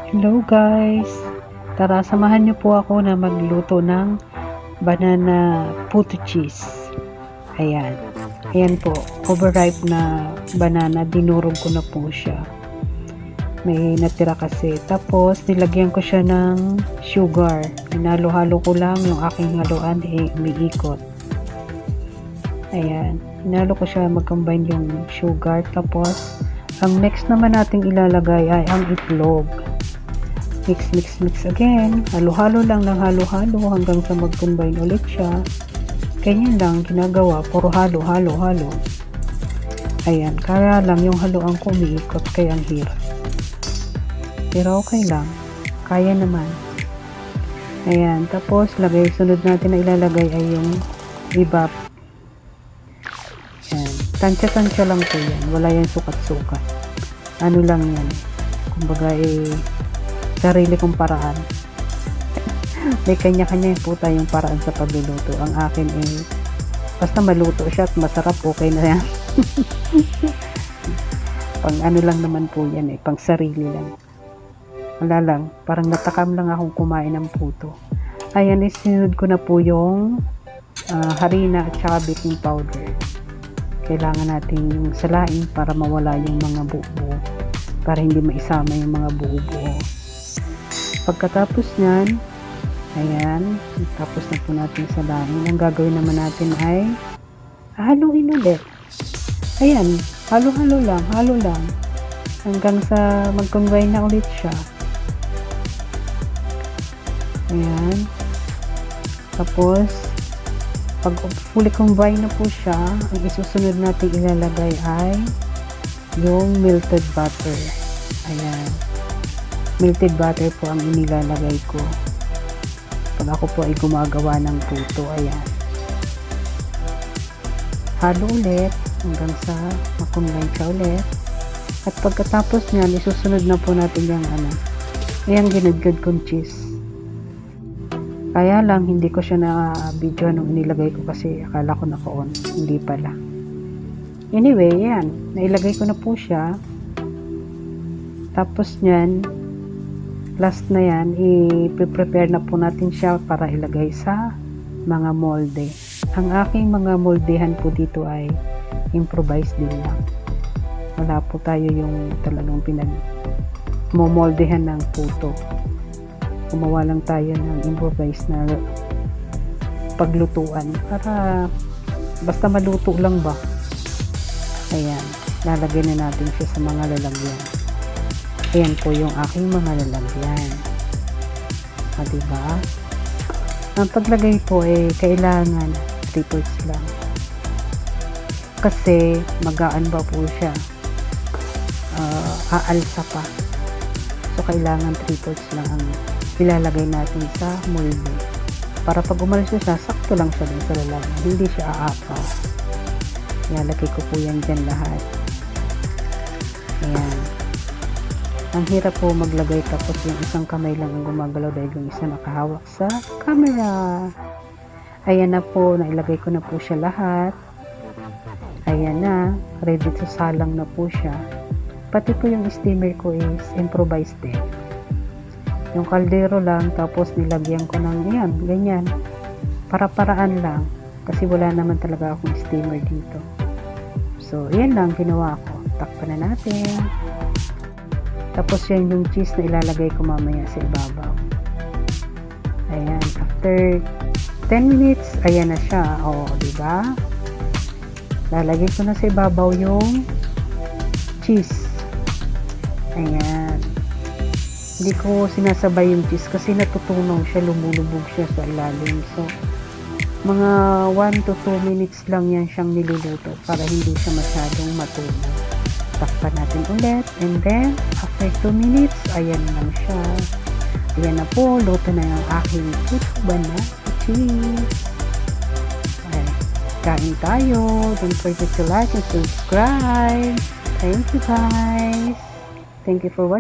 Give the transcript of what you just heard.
Hello guys! Tara, samahan niyo po ako na magluto ng banana puto cheese. Ayan. Ayan po, overripe na banana. Dinurog ko na po siya. May natira kasi. Tapos, nilagyan ko siya ng sugar. Hinalo-halo ko lang yung aking haluan. Umiikot. Ayan. Hinalo ko siya mag-combine yung sugar. Tapos, ang next naman nating ilalagay ay ang itlog. Mix again. Halo-halo lang ng halo-halo hanggang sa mag-combine ulit siya. Ganyan lang ginagawa. Puro halo. Ayan. Kaya lang yung haluan ko umiikot kaya ang hirap. Pero okay lang. Kaya naman. Ayan. Tapos, sunod natin na ilalagay ay yung ibap. Ayan. Tansya-tansya lang po yan. Wala yan sukat-sukat. Ano lang yan. Kumbaga sarili kong paraan. May kanya-kanya po tayong paraan sa pagluluto. Ang akin basta maluto siya at masarap, okay na yan. Pang ano lang naman po yan pang sarili lang. Wala lang, parang natakam lang akong kumain ng puto. Ayan, isinunod ko na po yung harina at saka baking powder. Kailangan natin salain para mawala yung mga buo-buo, para hindi maisama yung mga buo-buo. Pagkatapos nyan, ayan, tapos na po natin salain. Ang gagawin naman natin ay haluin ulit. Ayan, halo lang hanggang sa mag-combine na ulit siya. Ayan, tapos pag fully combine na po siya, ang isusunod natin ilalagay ay yung melted butter. Ayan, melted butter po ang inilalagay ko pag ako po ay gumagawa ng puto. Ayan, halo ulit hanggang sa makumbine siya ulit. At pagkatapos niyan, isusunod na po natin yung ginagad kong cheese. Kaya lang hindi ko siya na video nung inilagay ko kasi akala ko naka-on, hindi pala. Anyway, yan, nailagay ko na po siya. Tapos niyan, last na yan, i-prepare na po natin siya para ilagay sa mga molde. Ang aking mga moldehan po dito ay improvise din lang. Wala po tayo yung talagang pinag-moldehan ng puto. Gumawa lang tayo ng improvise na paglutuan para basta maluto lang ba. Ayan, lalagay na natin siya sa mga lalagyan. Ayan po yung aking mga lalagyan. Diba? Ang paglagay po kailangan 3/4 lang. Kasi magaan ba po siya. Aalsa pa. So kailangan 3/4 lang ang ilalagay natin sa molde. Para pag umalis siya, sakto lang siya dun sa lalagyan. Hindi siya aapaw. Ilalagay ko po yan dyan lahat. Ayan. Ang hirap po maglagay tapos yung isang kamay lang ang gumagalaw dahil yung isa nakahawak sa camera. Ayan na po, nailagay ko na po siya lahat. Ayan na, ready to salang na po siya. Pati po yung steamer ko is improvised din. Yung kaldero lang, tapos nilagyan ko ng ganyan. Para-paraan lang. Kasi wala naman talaga akong steamer dito. So, yan lang ginawa ko. Takpan na natin. Tapos yan yung cheese na ilalagay ko mamaya sa ibabaw. Ayan. After 10 minutes, ayan na siya. O, diba? Lalagay ko na sa ibabaw yung cheese. Ayan. Hindi ko sinasabay yung cheese kasi natutunaw siya, lumulubog siya sa ilalim. So, mga 1 to 2 minutes lang yan siyang niluluto para hindi siya masyadong matunaw. Takpan natin ulit. And then, after 2 minutes, ayan lang siya. Ayan na po, luto na yung aking puto banana cheese. Ayan. Kain tayo. Don't forget to like and subscribe. Thank you guys. Thank you for watching.